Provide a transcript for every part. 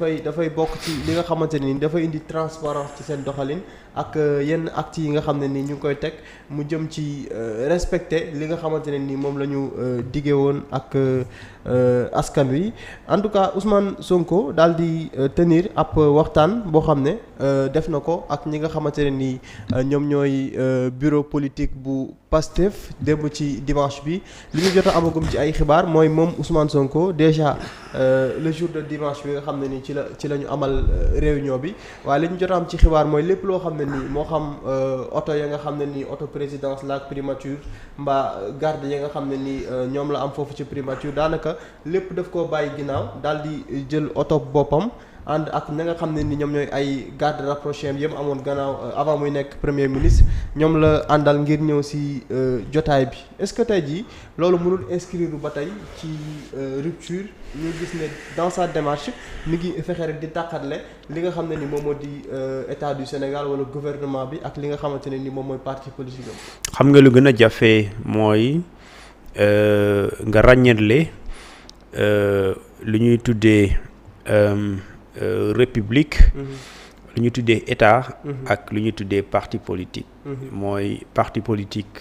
dafay bokk ci li nga xamante ne ni dafay indi transparence ci seen doxalin ak yenn actes yi nga xam ne ni ñu ngi koy teg mu jëm ci respecter li nga xamante ne ni moom la ñu diggee woon ak askan wi en tout cas Ousmane Sonko daal di tenir ab waxtaan boo xam ne def na ko ak ñi nga xamante ne ni ñoom ñooy bureau politique bu Pastef démb ci dimanche bi li ñu jot a amagum ci ay xibaar mooy moom Ousmane Sonko déjà le jour de dimanche bi nga xam ne ni ci la ñu amal réunion bi waaye li ñu jot a am ci xibaar mooy lépp loo xam ne nii moo xam oto ya nga xam ne nii auto présidence la ak primature mbaa garde ya nga xam ne nii ñoom la am foofu ci primature daanaka lépp daf koo bàyyi ginnaaw daal di jël oto boppam ànd ak ña nga xam ne ni ñoom ñooy ay garde rapprochés yëpp amoon gannaaw avant muy nekk premier ministre ñoom la àndal ngir ñëw si jotaay bi est-ce que tey jii loolu mënul inscrire ba tey ci rupture ñu gis ne dans sa démarche mi ngi fexe rek di tàqatle li nga xam ne ni moom moo di état du Sénégal wala gouvernement bi ak li nga xamante ne ni moom mooy parti politique am. xam nga lu gën a jafe mooy nga ràññeetle lu ñuy tuddee république. lu ñuy tuddee état. ak lu ñuy tuddee parti politique. mooy parti politique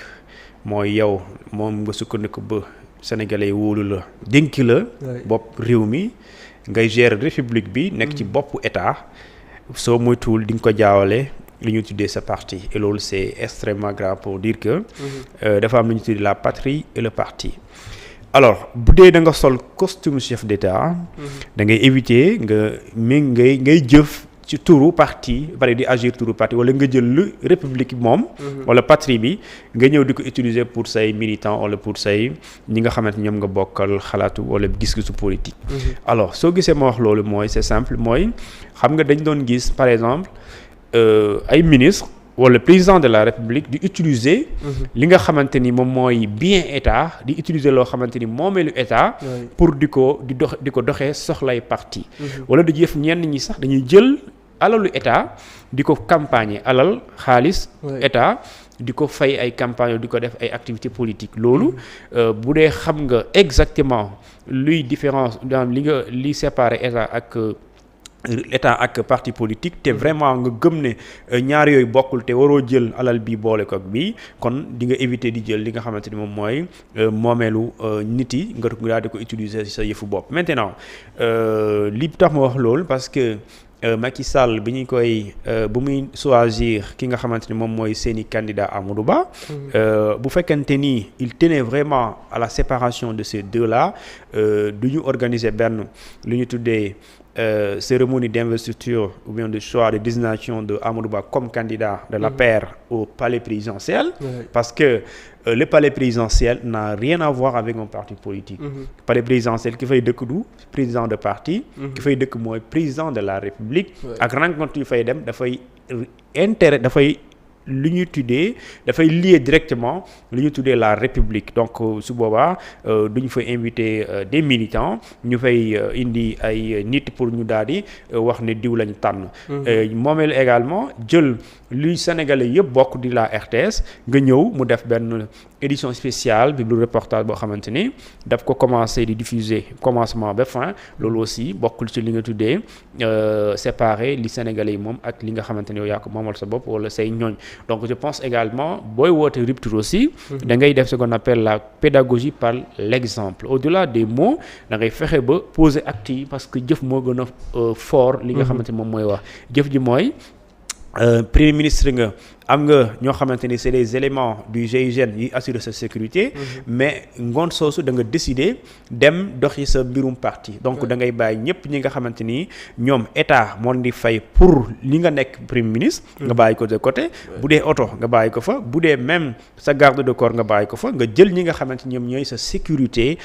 mooy yow moom nga sukkandiku ba sénégalais wóolu la dénk la. bopp réew mi ngay gérer république bi. nekk ci boppu état soo moytuwul di nga ko jaawale lu ñuy tuddee sa parti et loolu c'est extrêmement grave pour dire que. dafa am lu ñuy tuddee la patrie et le parti. alors bu dee da nga sol costume chef d'état. da ngay éviter ngay jëf ci turu parti bari di agir turu parti wala nga jël lu république moom. wala patrie bi nga ñëw di ko utiliser pour say militants wala pour say ñi nga xamante ñoom nga bokkal xalaatu wala gis-gisu politique. alors soo gisee ma wax loolu mooy c'est simple mooy xam nga dañ doon gis par exemple ay ministres. wala président de la république di utiliser. li nga xamante ni moom mooy bien état di utiliser loo xamante ni moomeelu état. pour di ko doxee soxlay parti. wala di jëf ñenn ñi sax dañuy jël alalu état di ko campagne alal xaalis. état di ko fay ay campagne di ko def ay activités politiques loolu bu dee xam nga exactement luy différence dans li séparer état ak parti politique te vraiment nga gëm ne ñaar yooyu bokkul te waroo jël alal bi boole ko ak bii kon di nga éviter di jël li nga xamante ni moom mooy moomeelu nit yi nga daal di ko utiliser sa yëfu bopp. maintenant li tax ma wax loolu parce que Macky Sall bi ñu koy bu muy choisir ki nga xamante ni moom mooy seeni candidat Amadou Ba. bu fekkente ni il tenait vraiment à la séparation de ces deux-là du ñu organiser benn lu ñu tuddee. Cérémonie d'investiture ou bien de choix de désignation de Amadou Ba comme candidat de l'APR au palais présidentiel. Parce que le palais présidentiel n'a rien à voir avec un parti politique. Palais présidentiel ki fay dëkk du président de parti. ki fay dëkk mooy président de la République. ak rencontre yu fay dem dafay lu ñuy tuddee dafay lié directement lu ñuy tuddee la république donc su boobaa du ñu fa invité des militants ñu fay indi ay nit pour ñu daal di wax ne diw lañu tànn. moomeel également jël luy sénégalais yëpp bokk di la RTS nga ñëw mu def benn édition spéciale bi lu reportage boo xamante ni daf ko commencer di diffuser commencement ba fin loolu aussi bokkul ci li nga tuddee séparer li sénégalais yi moom ak li nga xamante ni yow yaa ko moomal sa bopp wala say ñooñ. donc je pense également booy woote rupture aussi da ngay def ce qu'on appelle la pédagogie par l'exemple au-delà des mots da ngay fexe ba poser acte yi parce que jëf moo gën a fort li nga xamante ni moom mooy wax jëf ji mooy premier ministre nga am nga ñoo xamante ni c'est des éléments du GIGN yi assurer sa sécurité mais ngoon soosu da nga décider dem doxi sa mbirum parti donc da ngay bàyyi ñëpp ñi nga xamante ni ñoom état moo di fay pour li nga nekk premier ministre nga bàyyi ko de côté bu dee oto nga bàyyi ko fa bu dee même sa garde de corps nga bàyyi ko fa nga jël ñi nga xamante ni ñoom ñooy sa sécurité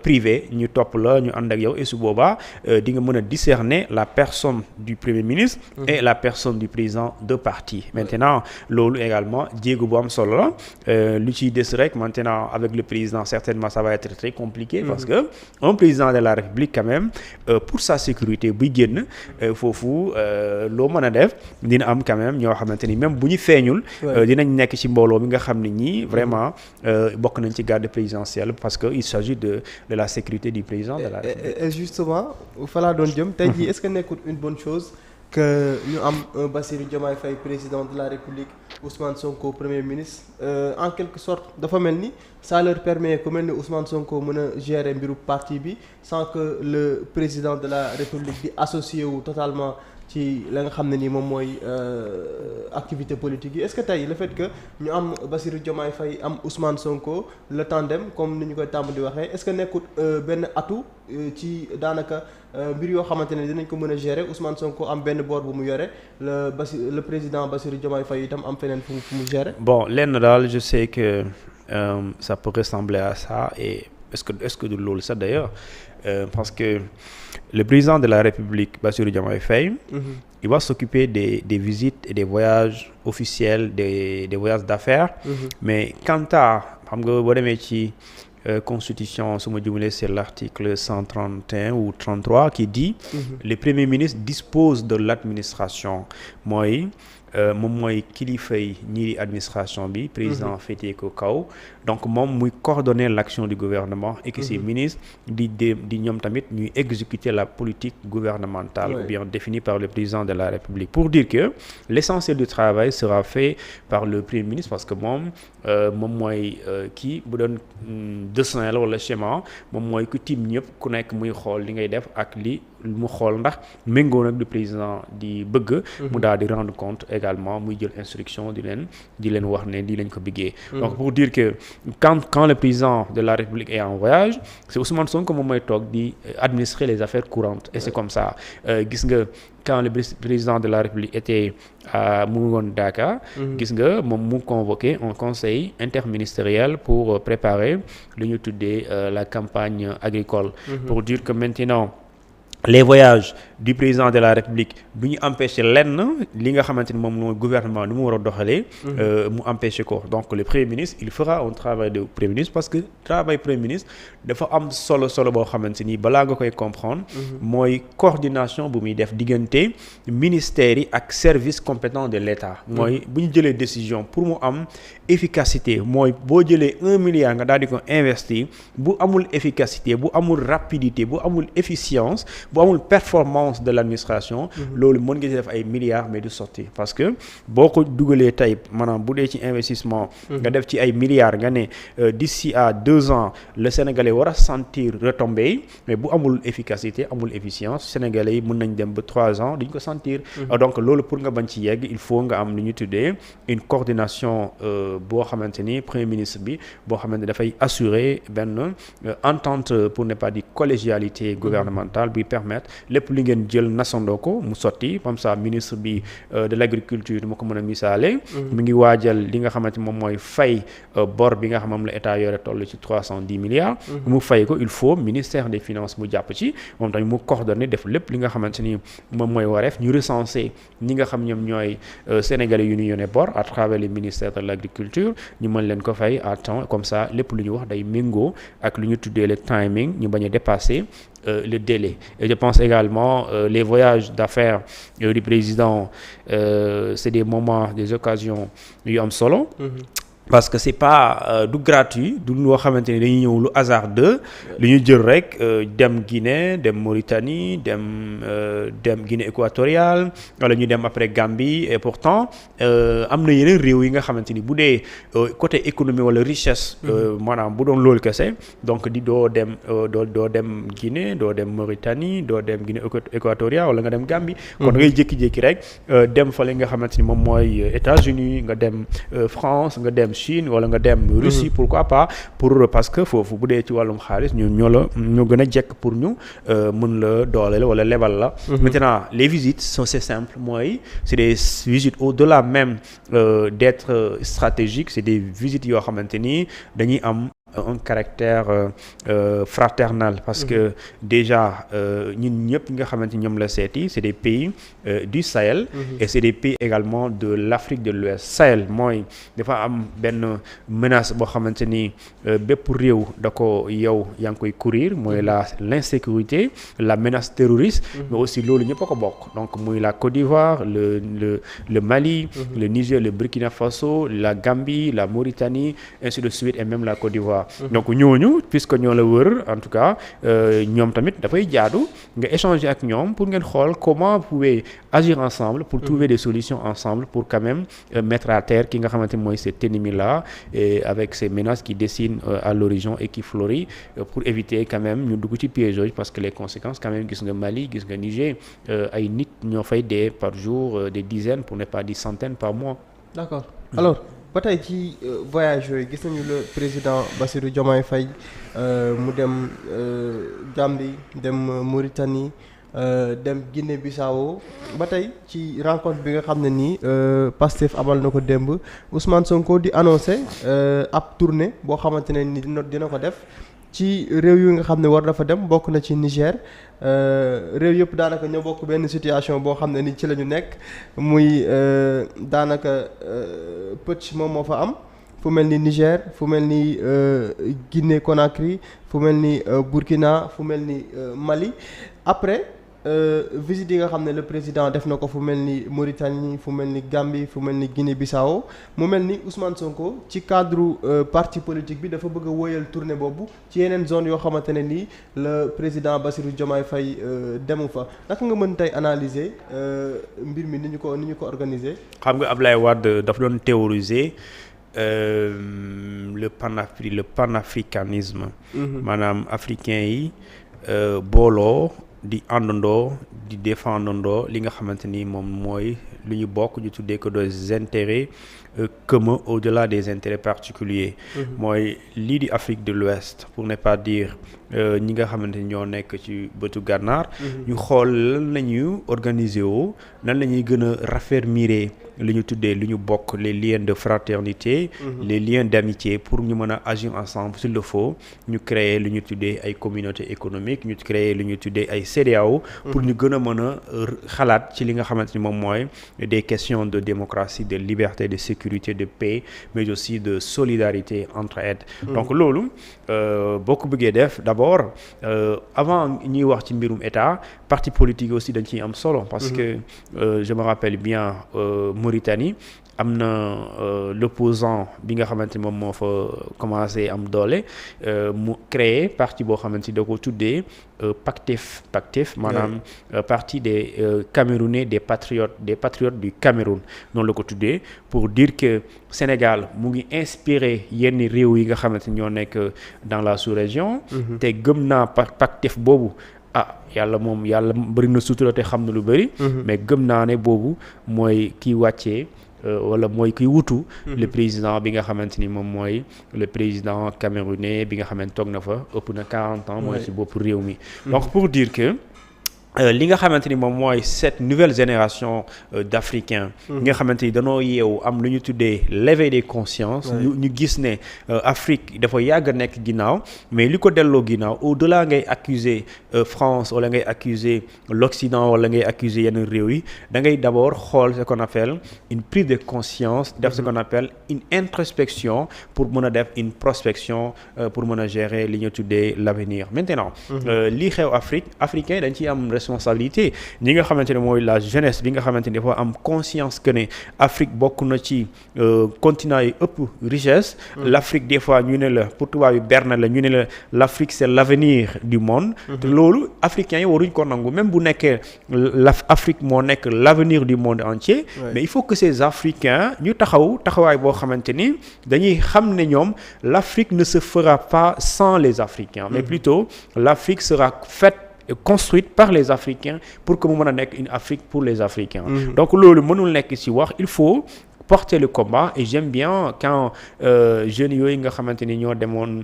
privée ñu topp la ñu ànd ak yow et su boobaa di nga mën a discerner la personne du premier ministre et la personne du président de parti maintenant loolu également jéego bu am solo la lu ciy des rek maintenant avec le président certainement ça va être très compliqué parce que un président de la République quand même pour sa sécurité buy génn foofu loo mën a def dina am quand même ñoo xamante ni même bu ñu feeñul dinañ nekk ci mbooloo mi nga xam ne ñii vraiment bokk nañ ci garde présidentielle parce que il s'agit de la sécurité du président de la République. Et justement fa laa doon jëm tey jii est-ce que nekkul une bonne chose que ñu am Bassirou Diomaye Faye président de la République Ousmane Sonko premier ministre en quelque sorte dafa mel ni ça leur permet ku mel ni Ousmane Sonko mën a gérer mbiru parti bi sans que le président de la République di associé wu totalement ci la nga xam ne ni moom mooy activité politique yi est-ce que tey le fait que ñu am Bassirou Diomaye Faye am Ousmane Sonko le tandem comme ni ñu koy tàmm di waxee est-ce que nekkul benn atout ci daanaka mbir yoo xamante ne dinañ ko mën a gérer Ousmane Sonko am benn boor bu mu yore le président Bassirou Diomaye Faye itam am feneen fu mu gérer. Bon lenn daal je sais que ça peut ressembler à ça et est-ce que du loolu ça d'ailleurs parce que le président de la République Bassirou Diomaye Faye il va s'occuper des visites et des voyages officiels des voyages d'affaires mais quant à xam nga boo demee ci constitution su ma jumlee c'est l'article 131 ou 33 qui dit le premier ministre dispose de l'administration mooy moom mooy kilifay ñii administration bi président féetee ko kaw donc moom muy coordonner l'action du gouvernement et que ces ministres di ñoom tamit ñuy exécuter la politique gouvernementale ou bien définie par le président de la République pour dire que l'essentiel du travail sera fait par le premier ministre parce que moom mooy kii bu doon dessin la wala schéma moom mooy ku tiim ñëpp ku nekk muy xool li ngay def ak li mu xool ndax méngoo nag du président di bëgg mu daal di rendre compte également muy jël instruction di leen wax ne di lañ ko bëggee donc pour dire que quand le président de la République est en voyage c'est Ousmane Sonko moom mooy toog di administrer les affaires courantes et c'est comme ça gis nga quand le président de la République était mu ngi woon Dakar gis nga moom mu convoqué un conseil interministériel pour préparer lu ñu tuddee la campagne agricole pour dire que maintenant les voyages du président de la République du ñu empêcher lenn li nga xamante ni moom mooy gouvernement ni mu war a doxalee mu empêcher ko donc le premier ministre il fera un travail de premier ministre parce que travail premier ministre dafa am solo boo xamante ni balaa nga koy comprendre mooy coordination bu muy def diggante ministères yi ak services compétents de l'État mooy bu ñu jëlee décision pour mu am efficacité mooy boo jëlee 1 milliard nga daal di ko investir bu amul efficacité bu amul rapidité bu amul efficience bu amul performance de l'administration loolu mën nga ci def ay milliards mais du sotti parce que boo ko dugalee tey maanaam bu dee ci investissement nga def ci ay milliards nga ne d'ici à 2 ans le Sénégalais war a sentir retombées mais bu amul efficacité amul efficience Sénégalais yi mën nañ dem ba 3 ans duñ ko sentir donc loolu pour nga bañ ci yegg il faut nga am lu ñu tuddee une coordination boo xamante ni premier ministre bi boo xamante ni dafay assurer benn entente pour ne pas dire collégialité gouvernementale bi permettre lépp li ngeen jël nasandoo ko mu sotti comme ça ministre bi de l'agriculture ma ko mën a misaale mi ngi waajal li nga xamante moom mooy fay bor bi nga xam moom la état yore toll ci 310 milliards mu fay ko il faut ministère des finances mu jàpp ci moom tamit mu coordonner def lépp li nga xamante ni moom mooy wareef ñu recenser ñi nga xam ñoom ñooy sénégalais yu ñu yónnee bor à travers le ministère de l'agriculture ñu mën leen ko fay à temps comme ça lépp lu ñu wax day méngoo ak lu ñu tuddee le timing ñu bañ a dépasser le délai et je pense également les voyages d'affaires du président c'est des moments des occasions yu am solo parce que c'est pas du gratuit du loo xamante ni dañuy ñëw lu hasardeux li ñu jël rek dem Guinée dem Mauritanie dem Guinée équatoriale wala ñu dem après Gambie et pourtant am na yeneen réew yi nga xamante ni bu dee côté économie wala richesse maanaam bu doon loolu kese donc doo dem Guinée doo dem Mauritanie doo dem Guinée équatoriale wala nga dem Gambie kon da ngay jékki-jékki rek dem fa li nga xamante ni moom mooy États-Unis nga dem France nga dem Chine wala nga dem Russie pourquoi pas parce que foofu bu dee ci wàllum xaalis ñoo gën a jekk pour ñu mën la dooleel wala lebal la maintenant les visites c'est simple mooy c'est des visites au-delà même d'être stratégiques c'est des visites yoo xamante ni dañuy am un caractère fraternel parce que déjà ñun ñëpp nga xamante ñoom la seeti c'est des pays du Sahel et c'est des pays également de l'Afrique de l'Ouest. Sahel mooy dafa am benn menace boo xamante ni bépp réew da ko yow yaa ngi koy courir mooy l'insécurité, la menace terroriste mais aussi loolu ñëpp a ko bokk donc muy la Côte d'Ivoire, le Mali, le Niger, le Burkina Faso, la Gambie, la Mauritanie, ainsi de suite et même la Côte d'Ivoire. Donc ñooñu puisque ñoo la wër en tout cas ñoom tamit dafay jaadu nga échanger ak ñoom pour ngeen xool comment vous pouvez agir ensemble pour trouver des solutions ensemble pour quand même mettre à terre ki nga xamante mooy cet ennemi là et avec ces menaces qui dessinent à l'horizon et qui fleurit pour éviter quand même ñu dugg ci piège parce que les conséquences quand même gis nga Mali gis nga Niger ay nit ñoo fay dee par jour des dizaines pour ne pas dire centaines par mois. D'accord. Alors ba tey ci voyage yooyu gis nañu le président Bassirou Diomaye Faye mu dem Gambie dem Mauritanie dem Guinée-Bissau ba tey ci rencontre bi nga xam ne nii Pastef amal na ko démb Ousmane Sonko di annoncé ab tournée boo xamante ne ni dina ko def ci réew yu nga xam ne war dafa dem bokk na ci Niger réew yëpp daanaka ñoo bokk benn situation boo xam ne ni ci la ñu nekk muy daanaka pëcc moom moo fa am fu mel ni Niger fu mel ni Guinée Conakry fu mel ni Burkina fu mel ni Mali après visite yi nga xam ne le président def na ko fu mel ni Mauritanie fu mel ni Gambie fu mel ni Guinée-Bissau mu mel ni Ousmane Sonko ci cadre parti politique bi dafa bëgg a wóyal tournée boobu ci yeneen zone yoo xamante ne nii le président Bassirou Diomaye Faye demu fa naka nga mën tey analyser mbir mi ni ñu ko organiser. xam nga Ablaye Wade dafa doon théoriser le panafricanisme. maanaam africain yi booloo. di àndandoo di défendandoo li nga xamante ni moom mooy lu ñu bokk ñu tuddee ko des intérêts communs au-delà des intérêts particuliers mooy lii di Afrique de l'Ouest pour ne pas dire ñi nga xamante ni ñoo nekk ci bëtu gànnaar ñu xool lan la ñu organiser woo nan la ñuy gën a raffermir li ñu tuddee lu ñu bokk les liens de fraternité les liens d'amitié pour ñu mën a agir ensemble s'il le faut ñu créer lu ñu tuddee ay communautés économiques ñu créer lu ñu tuddee ay CEDEAO pour ñu gën a mën a xalaat ci li nga xamante ni moom mooy des questions de démocratie de liberté de sécurité de paix mais aussi de solidarité entraide donc loolu boo ko bëggee def d'abord avant ñuy wax ci mbirum état parti politique aussi dañ ciy am solo parce que je me rappelle bien Mauritanie am na l'opposant bi nga xamante ni moom moo fa commencé am doole mu créé parti boo xamante ni da ko tuddee PACTEF maanaam parti des Camerounais des patriotes du Cameroun noonu la ko tuddee pour dire que Sénégal mu ngi inspiré yenn réew yi nga xamante ni ñoo nekk dans la sous-région te gëm naa PACTEF boobu yàlla bëri na sutura te xam na lu bëri mais gëm naa ne boobu mooy kiy wàccee wala mooy kiy wutu le président bi nga xamante ni moom mooy le président camerounais bi nga xamante toog na fa ëpp na 40 ans mooy ci bopp réew mi donc pour dire que li nga xamante ni moom mooy cette nouvelle génération d'Africains nga xamante ni danoo yeewu am lu ñu tuddee l'éveil des consciences ñu gis ne Afrique dafa yàgg nekk ginnaaw mais li ko delloo ginnaaw au-delà ngay accuser France wala ngay accuser l'Occident wala ngay accuser yenn réew yi da ngay d'abord xool ce qu'on appelle une prise de conscience def ce qu'on appelle une introspection pour mën a def une prospection pour mën a gérer li ñu tuddee l'avenir maintenant lii xew africain dañ ciy am responsabilité ñi nga xamante ne mooy la jeunesse bi nga xamante ni dafa am conscience que ne Afrique bokk na ci continent yi ëpp richesse l'Afrique des fois ñu ne la pour tubaab yi berne la ñu ne la l'Afrique c'est l'avenir du monde te loolu africains yi waruñ ko nangu même bu nekkee l'Afrique moo nekk l'avenir du monde entier mais il faut que ces Africains ñu taxawaay boo xamante ni dañuy xam ne ñoom l'Afrique ne se fera pas sans les Africains mais plutôt l'Afrique sera faite construite par les Africains pour que mu mën a nekk une Afrique pour les Africains donc loolu mënul nekk ci wax il faut porter le combat et j'aime bien quand jeunes yooyu nga xamante ni ñoo demoon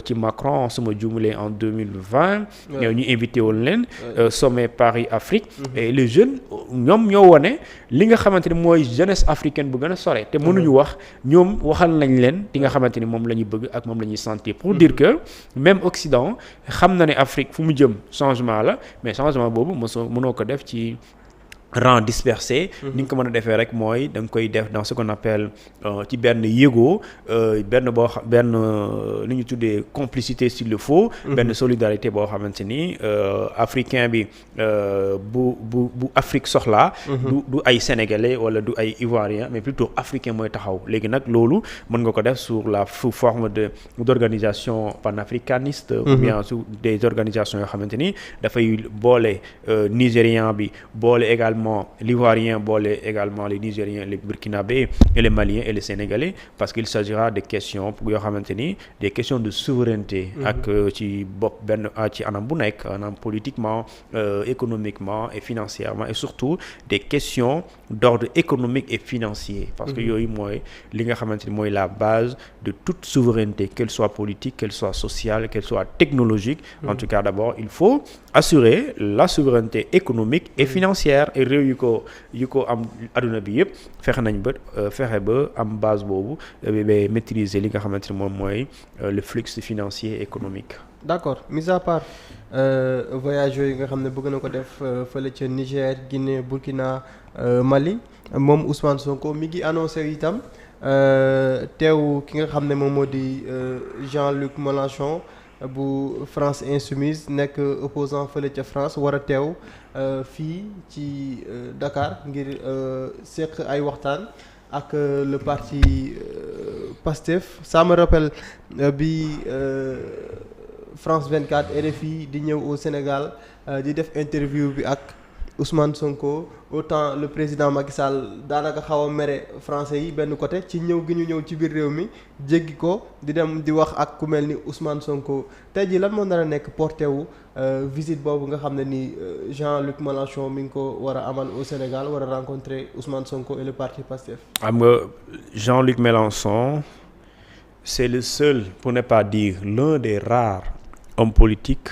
ci Macron suma juumalee en 2020 ñu invité woon leen sommet Paris Afrique et les jeunes ñoom ñoo wone li nga xamante ni mooy jeunesse africaine bu gën a sore te mënuñu wax ñoom waxal nañ leen li nga xamante ni moom la ñuy bëgg ak moom la ñuy sentir pour dire que même Occident xam na ne Afrique fu mu jëm changement la mais changement boobu mënoo ko def ci rang dispersé ni nga ko mën a defee rek mooy da nga koy def dans ce qu'on appelle ci benn yéego benn li ñu tuddee complicité s'il le faut benn solidarité boo xamante ni africain bi bu Afrique soxlaa du ay sénégalais wala du ay ivoirien mais plutôt africain mooy taxaw léegi nag loolu mën nga ko def sous forme d'organisation panafricaniste ou bien sous des organisations yoo xamante ni dafay boole nigérian bi boole également l'ivoirien boole également les nigériens les burkinabés et les maliens et les sénégalais parce qu'il s'agira de questions yoo xamante ni des questions de souveraineté ak ci bopp benn ci anam bu nekk anam politiquement économiquement et financièrement et surtout des questions d'ordre économique et financier parce que yooyu mooy li nga xamante ni mooy la base de toute souveraineté qu'elle soit politique qu'elle soit sociale qu'elle soit technologique en tout cas d'abord il faut assurer la souveraineté économique et financière et réew yu ko am adduna bi yëpp fexe ba am base boobu ba maîtriser li nga xamante ni moom mooy le flux financier économique. D'accord, mis à part voyage yooyu nga xam ne bëgg na ko def fële ca Niger Guinée Burkina Mali moom Ousmane Sonko mi ngi annoncé itam teew ki nga xam ne moom moo di Jean-Luc Mélenchon bu France Insoumise nekk opposant fële ca France war a teew fii ci Dakar ngir seq ay waxtaan ak le parti PASTEF. Ça me rappelle bi France 24 RFI di ñëw au Sénégal di def interview bi ak Ousmane Sonko autant le président Macky Sall daanaka xaw a mere français yi benn côté ci ñëw gi ñu ñëw ci biir réew mi jéggi ko di dem di wax ak ku mel ni Ousmane Sonko tey jii lan moo nar a nekk porté wu visite boobu nga xam ne ni Jean-Luc Mélenchon mi ngi ko war a amal au Sénégal war a rencontrer Ousmane Sonko et le parti PASTEF. xam nga Jean-Luc Mélenchon c'est le seul pour ne pas dire l'un des rares hommes politiques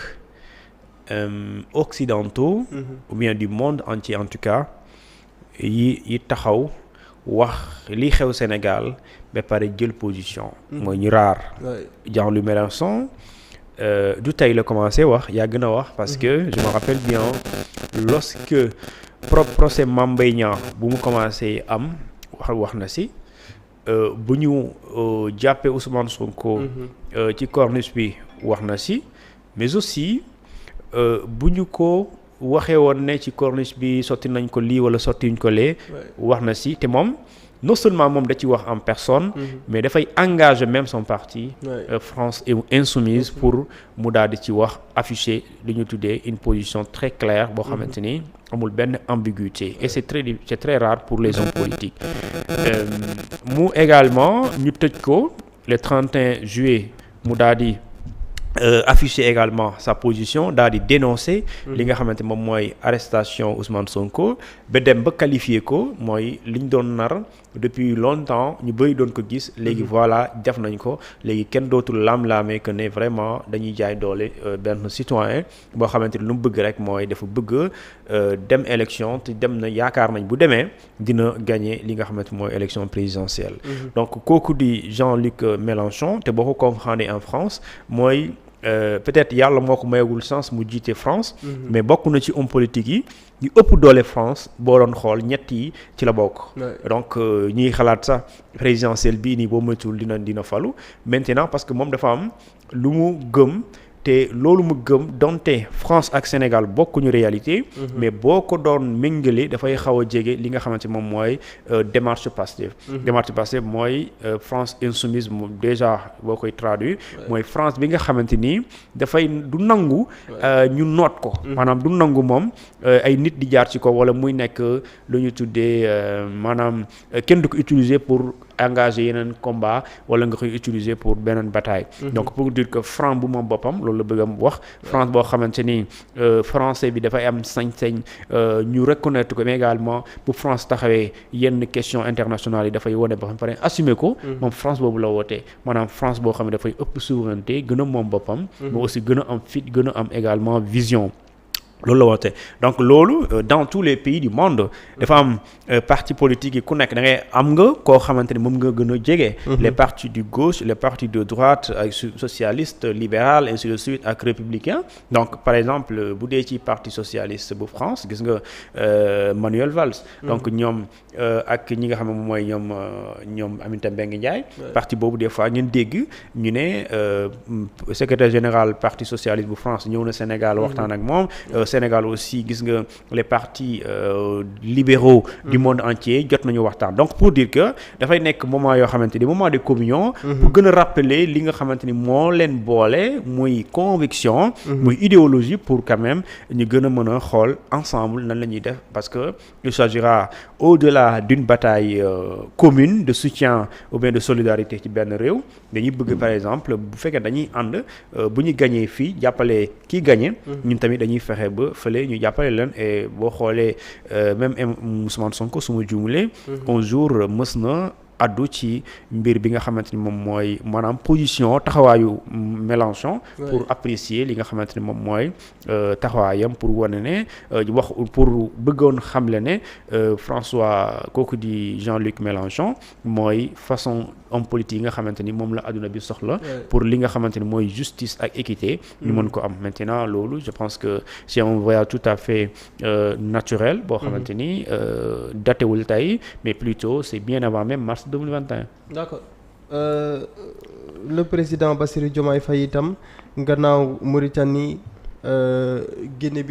occidentaux ou bien du monde entier en tout cas yi taxaw wax li xew Sénégal ba pare jël position mooy ñu raar Jean-Luc Mélenchon du tey la commencé wax yàgg na wax parce que je me rappelle bien lorsque procès Mame Mbaye Niang bu mu commencé am wax na si bu ñu jàppee Ousmane Sonko ci corniche bi wax na si mais aussi bu ñu ko waxee woon ne ci corniche bi sotti nañ ko lii wala sottiwuñ ko lee wax na si te moom non seulement moom da ci wax en personne mais dafay engager même son parti France Insoumise pour mu daal di ci wax afficher li ñu tuddee une position très claire boo xamante ni amul benn ambiguïté et c'est très rare pour les hommes politiques mu également ñu tëj ko le 31 juillet mu daal di afficher également sa position daal di dénoncer li nga xamante moom mooy arrestation Ousmane Sonko ba dem ba qualifier ko mooy liñ doon nar depuis longtemps ñu bëri doon ko gis léegi voilà def nañ ko léegi kenn dootul laam-laamee que ne vraiment dañuy jaay doole benn citoyen boo xamante ni lu mu bëgg rek mooy dafa bëgg dem élection te dem na yaakaar nañ bu demee dina gagner li nga xamante mooy élection présidentielle donc kooku di Jean-Luc Mélenchon te boo ko comprendre en France mooy peut-être yàlla moo ko mayagul chance mu jiite France mais bokk na ci homme politique yi ñu ëpp doole France boo doon xool ñett yi ci la bokk donc ñuy xalaat sax présidentielle bii nii boo moytuwul dina falu maintenant parce que moom dafa am lu mu gëm te loolu mu gëm donte France ak Sénégal bokkuñu réalité mais boo ko doon méngale dafay xaw a jege li nga xamante moom mooy démarche Pastef démarche Pastef mooy France Insoumise moom déjà boo koy traduire mooy France bi nga xamante ni dafay du nangu ñu noot ko maanaam du nangu moom ay nit di jaar ci ko wala muy nekk lu ñu tuddee maanaam kenn du ko utiliser pour engager yeneen combat wala nga koy utiliser pour beneen bataille. Donc pour dire que franc bu moom boppam loolu la bëgg a wax. France boo xamante ni français bi dafay am sañ-sañ ñu reconnaître ko mais également bu France taxawee yenn question internationales yi dafay wane ba pare assumer ko. moom France boobu la wootee maanaam France boo xam ne dafay ëpp souveraineté gën a moom boppam. mais aussi gën a am fit gën a am également vision. loolu la woote donc loolu dans tous les pays du monde dafa am parti politique yi ku nekk da ngay am nga koo xamante ni moom nga gën a jege. les partis du gauche les partis de droite ak socialiste libéral ainsi de suite ak républicain donc par exemple bu dee ci parti socialiste bu France gis nga Manuel Valls. donc ñoom ak ñi nga xam ne moom mooy ñoom Aminata Mbengue Ndiaye. parti boobu des fois ngeen dégg ñu ne secrétaire général parti socialiste bu France ñëw na Sénégal waxtaan ak moom. Sénégal aussi gis nga les partis libéraux du monde entier jot nañu waxtaan donc pour dire que dafay nekk moment yoo xamante ni moment de communion pour gën a rappeler li nga xamante ni moo leen boole muy conviction muy idéologie pour quand même ñu gën a mën a xool ensemble nan la ñuy def parce que il s'agira au-delà d'une bataille commune de soutien ou bien de solidarité ci benn réew dañuy bëgg par exemple bu fekkee dañuy ànd bu ñu gañee fii jàppale kii gañe ñun tamit dañuy fexe ba fële ñu jàppale leen et boo xoolee même Ousmane Sonko su ma juumulee un jour mës na addu ci mbir bi nga xamante ni moom mooy maanaam position taxawaayu Mélenchon pour apprécier li nga xamante ni moom mooy taxawaayam pour wane ne wax pour bëggoon xamle ne François kooku di Jean-Luc Mélenchon mooy façon homme politique yi nga xamante ni moom la adduna bi soxla pour li nga xamante ni mooy justice ak équité ñu mën ko am maintenant loolu je pense que c'est un voyage tout à fait naturel boo xamante ni datewul tey mais plutôt c'est bien avant même mars 2021. D'accord. Le président Bassirou Diomaye Faye itam gannaaw Mauritanie Guinée